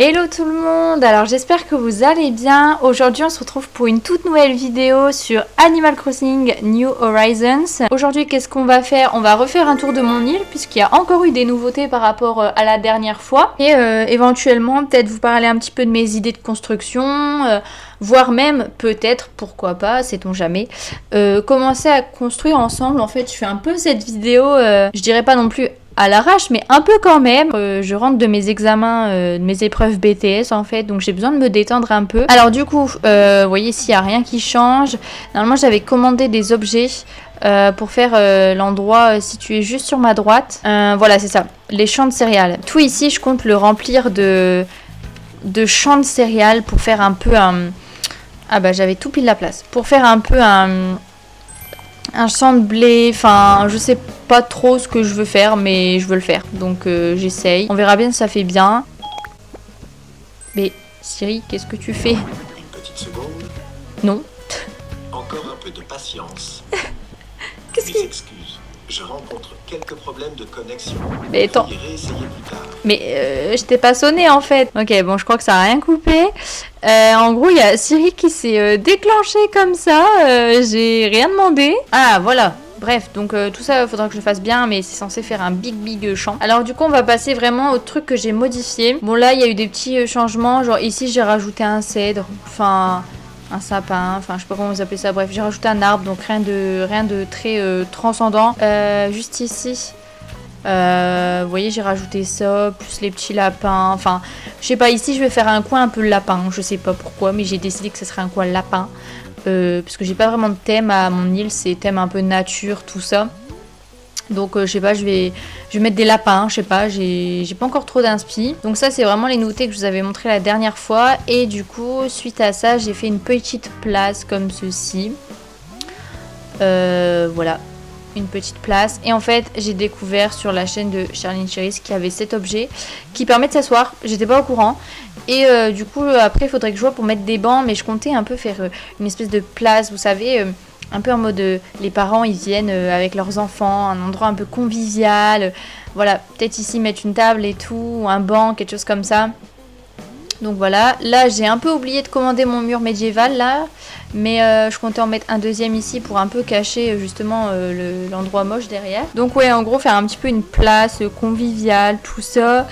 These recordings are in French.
Hello tout le monde, alors j'espère que vous allez bien. Aujourd'hui on se retrouve pour une toute nouvelle vidéo sur Animal Crossing New Horizons. Aujourd'hui qu'est-ce qu'on va faire? On va refaire un tour de mon île puisqu'il y a encore eu des nouveautés par rapport à la dernière fois. Et éventuellement peut-être vous parler un petit peu de mes idées de construction, voire même peut-être, pourquoi pas, sait-on jamais, commencer à construire ensemble. En fait je fais un peu cette vidéo, je dirais pas non plus à l'arrache, mais un peu quand même. Je rentre de mes examens, de mes épreuves BTS en fait, donc j'ai besoin de me détendre un peu. Alors du coup, vous voyez ici, il n'y a rien qui change. Normalement, j'avais commandé des objets pour faire l'endroit situé juste sur ma droite. Voilà, c'est ça, les champs de céréales. Tout ici, je compte le remplir de champs de céréales pour faire un peu un... Ah bah j'avais tout pile la place. Pour faire un peu un champ de blé, enfin je sais pas trop ce que je veux faire mais je veux le faire donc j'essaye, on verra bien si ça fait bien. Mais Siri, qu'est-ce que tu fais? Une petite seconde. Non. Encore un peu de patience. Qu'est-ce Mes qui... excuses. Je rencontre quelques problèmes de connexion. Mais attends. Veuillez réessayer plus tard. Mais je t'ai pas sonné en fait. Ok, bon je crois que ça a rien coupé. En gros il y a Siri qui s'est déclenchée comme ça, j'ai rien demandé. Ah voilà. Bref, donc tout ça, il faudra que je le fasse bien, mais c'est censé faire un big champ. Alors du coup, on va passer vraiment au truc que j'ai modifié. Bon là, il y a eu des petits changements, genre ici, j'ai rajouté un cèdre, enfin un sapin, enfin je sais pas comment vous appelez ça, bref, j'ai rajouté un arbre, donc rien de très transcendant. Juste ici, vous voyez, j'ai rajouté ça, plus les petits lapins, enfin, je sais pas, ici, je vais faire un coin un peu lapin, je sais pas pourquoi, mais j'ai décidé que ce serait un coin lapin. Parce que j'ai pas vraiment de thème à mon île, c'est thème un peu nature, tout ça. Donc je sais pas, je vais mettre des lapins, je sais pas, j'ai pas encore trop d'inspi. Donc ça c'est vraiment les nouveautés que je vous avais montré la dernière fois. Et du coup, suite à ça, j'ai fait une petite place comme ceci. Voilà, une petite place. Et en fait, j'ai découvert sur la chaîne de Charline Cheris qu'il y avait cet objet qui permet de s'asseoir. J'étais pas au courant. Et du coup, après, il faudrait que je vois pour mettre des bancs. Mais je comptais un peu faire une espèce de place, vous savez, un peu en mode les parents, ils viennent avec leurs enfants, un endroit un peu convivial. Voilà, peut-être ici mettre une table et tout, un banc, quelque chose comme ça. Donc voilà, là j'ai un peu oublié de commander mon mur médiéval là, mais je comptais en mettre un deuxième ici pour un peu cacher justement l'endroit moche derrière. Donc ouais, en gros faire un petit peu une place conviviale, tout ça.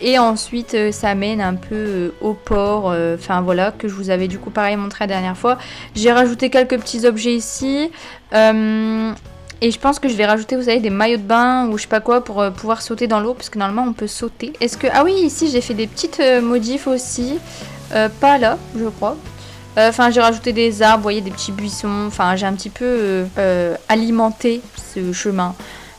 Et ensuite ça mène un peu au port, enfin voilà, que je vous avais du coup pareil montré la dernière fois. J'ai rajouté quelques petits objets ici. Et je pense que je vais rajouter, vous savez, des maillots de bain ou je sais pas quoi pour pouvoir sauter dans l'eau. Parce que normalement, on peut sauter. Est-ce que... Ah oui, ici, j'ai fait des petites modifs aussi. Pas là, je crois. Enfin, j'ai rajouté des arbres, vous voyez, des petits buissons. Enfin, j'ai un petit peu alimenté ce chemin.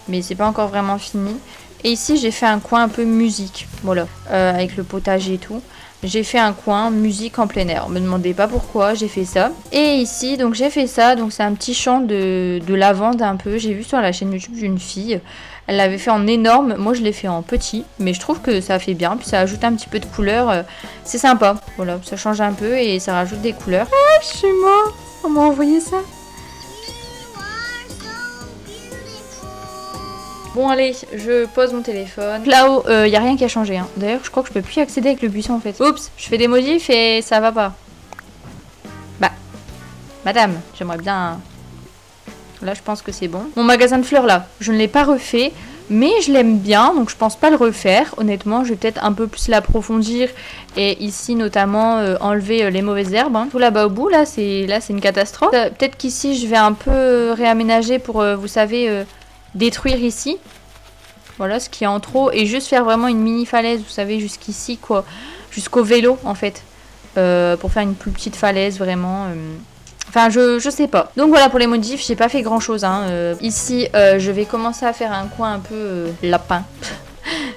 Mais c'est pas encore vraiment fini. Et ici, j'ai fait un coin un peu musique. Voilà, avec le potager et tout. J'ai fait un coin musique en plein air. Me demandez pas pourquoi j'ai fait ça. Et ici, donc j'ai fait ça. Donc c'est un petit champ de lavande un peu. J'ai vu sur la chaîne YouTube d'une fille. Elle l'avait fait en énorme. Moi je l'ai fait en petit. Mais je trouve que ça fait bien. Puis ça ajoute un petit peu de couleur. C'est sympa. Voilà, ça change un peu et ça rajoute des couleurs. Ah, je suis morte. On m'a envoyé ça. Bon allez, je pose mon téléphone. Là-haut, y a rien qui a changé. Hein. D'ailleurs, je crois que je peux plus accéder avec le buisson en fait. Oups, je fais des modifs et ça va pas. Bah, madame, j'aimerais bien... Là, je pense que c'est bon. Mon magasin de fleurs là, je ne l'ai pas refait. Mais je l'aime bien, donc je pense pas le refaire. Honnêtement, je vais peut-être un peu plus l'approfondir. Et ici, notamment, enlever les mauvaises herbes. Hein. Tout là-bas au bout, là, c'est une catastrophe. Peut-être qu'ici, je vais un peu réaménager pour, vous savez... détruire ici, voilà ce qui est en trop, et juste faire vraiment une mini falaise, vous savez, jusqu'ici quoi, jusqu'au vélo en fait, pour faire une plus petite falaise vraiment, enfin je sais pas. Donc voilà pour les modifs, j'ai pas fait grand chose hein. Ici je vais commencer à faire un coin un peu lapin.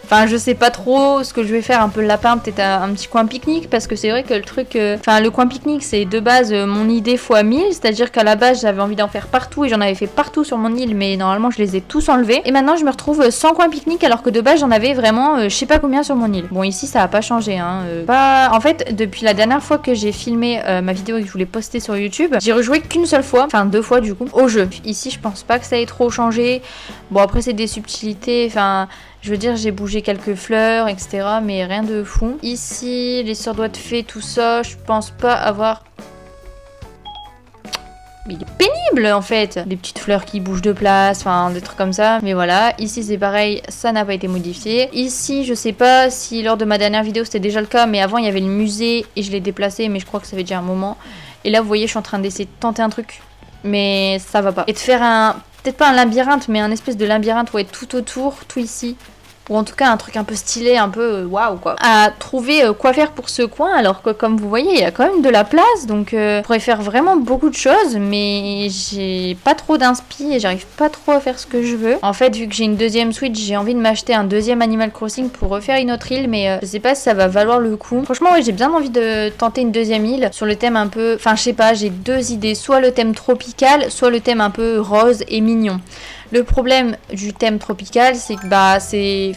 Enfin, je sais pas trop ce que je vais faire, un peu le lapin, peut-être un petit coin pique-nique, parce que c'est vrai que le truc... Enfin, le coin pique-nique, c'est de base mon idée x1000, c'est-à-dire qu'à la base, j'avais envie d'en faire partout, et j'en avais fait partout sur mon île, mais normalement, je les ai tous enlevés. Et maintenant, je me retrouve sans coin pique-nique, alors que de base, j'en avais vraiment je sais pas combien sur mon île. Bon, ici, ça a pas changé, hein. En fait, depuis la dernière fois que j'ai filmé ma vidéo et que je voulais poster sur YouTube, j'ai rejoué qu'une seule fois, enfin 2 fois du coup, au jeu. Ici, je pense pas que ça ait trop changé. Bon, après, c'est des subtilités, enfin... Je veux dire, j'ai bougé quelques fleurs, etc. Mais rien de fou. Ici, les sœurs doigts de fée, tout ça, je pense pas avoir... Mais il est pénible en fait. Des petites fleurs qui bougent de place, enfin des trucs comme ça. Mais voilà, ici c'est pareil, ça n'a pas été modifié. Ici, je sais pas si lors de ma dernière vidéo c'était déjà le cas, mais avant il y avait le musée et je l'ai déplacé, mais je crois que ça fait déjà un moment. Et là vous voyez, je suis en train d'essayer de tenter un truc, mais ça va pas. Et de faire un, peut-être pas un labyrinthe, mais un espèce de labyrinthe, ouais, tout autour, tout ici. Ou en tout cas un truc un peu stylé, un peu waouh quoi. À trouver quoi faire pour ce coin, alors que comme vous voyez, il y a quand même de la place. Donc je pourrais faire vraiment beaucoup de choses, mais j'ai pas trop d'inspi et j'arrive pas trop à faire ce que je veux. En fait, vu que j'ai une deuxième Switch, j'ai envie de m'acheter un deuxième Animal Crossing pour refaire une autre île, mais je sais pas si ça va valoir le coup. Franchement, ouais, j'ai bien envie de tenter une deuxième île sur le thème un peu... Enfin, je sais pas, j'ai deux idées. Soit le thème tropical, soit le thème un peu rose et mignon. Le problème du thème tropical, c'est que bah c'est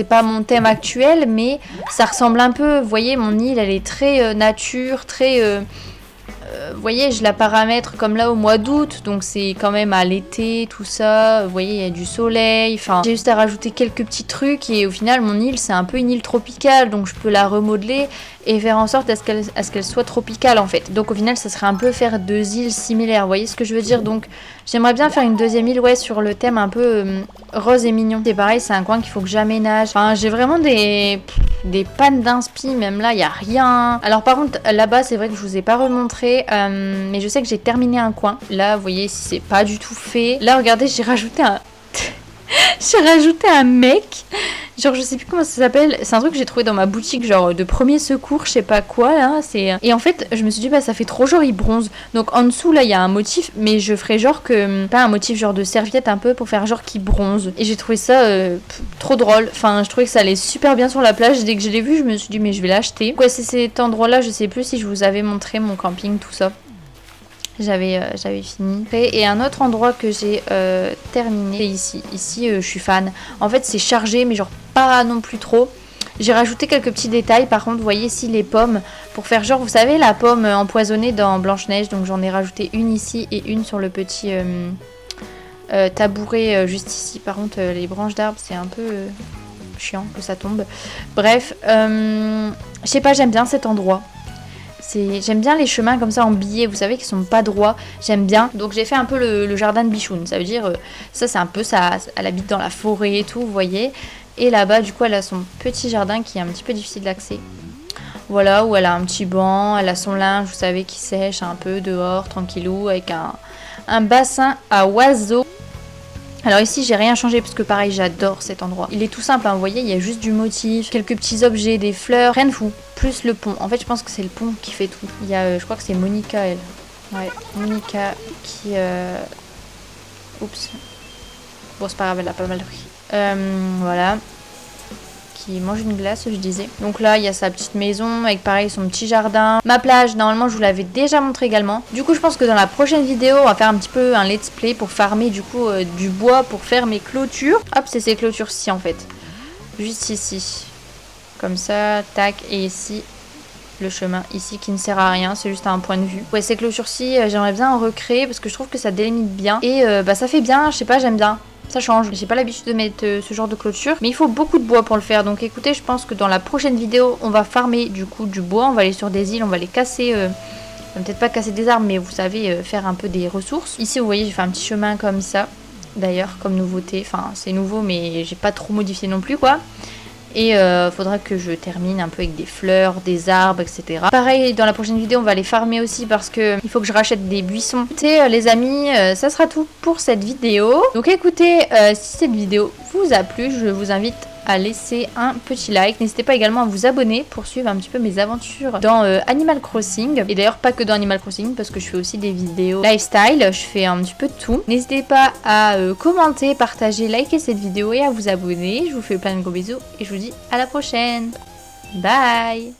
pas mon thème actuel, mais ça ressemble un peu. Vous voyez, mon île, elle est très nature, très... vous voyez, je la paramètre comme là au mois d'août, donc c'est quand même à l'été, tout ça. Vous voyez, il y a du soleil. Enfin, j'ai juste à rajouter quelques petits trucs et au final, mon île, c'est un peu une île tropicale, donc je peux la remodeler et faire en sorte à ce qu'elle soit tropicale en fait. Donc au final, ça serait un peu faire deux îles similaires. Vous voyez ce que je veux dire? Donc j'aimerais bien faire une deuxième île, ouais, sur le thème un peu rose et mignon. C'est pareil, c'est un coin qu'il faut que j'aménage. Enfin, j'ai vraiment des pannes d'inspi, même là, il n'y a rien. Alors par contre, là-bas, c'est vrai que je vous ai pas remontré, mais je sais que j'ai terminé un coin. Là, vous voyez, si c'est pas du tout fait. Là, regardez, j'ai rajouté un... j'ai rajouté un mec, genre je sais plus comment ça s'appelle, c'est un truc que j'ai trouvé dans ma boutique, genre de premier secours, je sais pas quoi là, c'est... Et en fait je me suis dit bah ça fait trop genre il bronze, donc en dessous là il y a un motif, mais je ferai genre que, pas un motif genre de serviette un peu pour faire genre qui bronze, et j'ai trouvé ça trop drôle, enfin je trouvais que ça allait super bien sur la plage, dès que je l'ai vu je me suis dit mais je vais l'acheter. Quoi, c'est cet endroit là, je sais plus si je vous avais montré mon camping, tout ça. J'avais fini. Et un autre endroit que j'ai terminé, c'est ici. Ici, je suis fan. En fait, c'est chargé, mais genre pas non plus trop. J'ai rajouté quelques petits détails. Par contre, vous voyez ici les pommes. Pour faire genre, vous savez, la pomme empoisonnée dans Blanche-Neige. Donc j'en ai rajouté une ici et une sur le petit tabouret juste ici. Par contre, les branches d'arbres, c'est un peu... chiant que ça tombe. Bref, je sais pas, j'aime bien cet endroit. J'aime bien les chemins comme ça en billets, vous savez, qui sont pas droits, j'aime bien. Donc j'ai fait un peu le jardin de Bichoun, ça veut dire, ça c'est un peu ça, elle habite dans la forêt et tout, vous voyez. Et là-bas, du coup, elle a son petit jardin qui est un petit peu difficile d'accès. Voilà, où elle a un petit banc, elle a son linge, vous savez, qui sèche un peu dehors, tranquillou, avec un bassin à oiseaux. Alors ici j'ai rien changé parce que pareil j'adore cet endroit. Il est tout simple, hein, vous voyez, il y a juste du motif, quelques petits objets, des fleurs, rien de fou. Plus le pont. En fait je pense que c'est le pont qui fait tout. Il y a, je crois que c'est Monica elle. Ouais, Monica qui... Oups. Bon c'est pas grave, elle a pas mal pris. Voilà. Qui mange une glace, je disais. Donc là, il y a sa petite maison avec pareil son petit jardin. Ma plage, normalement, je vous l'avais déjà montré également. Du coup, je pense que dans la prochaine vidéo, on va faire un petit peu un let's play pour farmer du coup du bois pour faire mes clôtures. Hop, c'est ces clôtures-ci en fait. Juste ici. Comme ça, tac. Et ici, le chemin ici qui ne sert à rien, c'est juste à un point de vue. Ouais, ces clôtures-ci, j'aimerais bien en recréer parce que je trouve que ça délimite bien. Et bah ça fait bien, je sais pas, j'aime bien. Ça change, j'ai pas l'habitude de mettre ce genre de clôture, mais il faut beaucoup de bois pour le faire. Donc écoutez, je pense que dans la prochaine vidéo, on va farmer du coup du bois, on va aller sur des îles, on va les casser, on va peut-être pas casser des arbres, mais vous savez, faire un peu des ressources. Ici vous voyez, j'ai fait un petit chemin comme ça, d'ailleurs comme nouveauté, enfin c'est nouveau mais j'ai pas trop modifié non plus quoi. Et faudra que je termine un peu avec des fleurs, des arbres, etc. Pareil, dans la prochaine vidéo, on va les farmer aussi parce que il faut que je rachète des buissons. Écoutez, les amis, ça sera tout pour cette vidéo. Donc écoutez, si cette vidéo vous a plu, je vous invite à laisser un petit like. N'hésitez pas également à vous abonner pour suivre un petit peu mes aventures dans Animal Crossing. Et d'ailleurs pas que dans Animal Crossing parce que je fais aussi des vidéos lifestyle. Je fais un petit peu de tout. N'hésitez pas à commenter, partager, liker cette vidéo et à vous abonner. Je vous fais plein de gros bisous et je vous dis à la prochaine. Bye!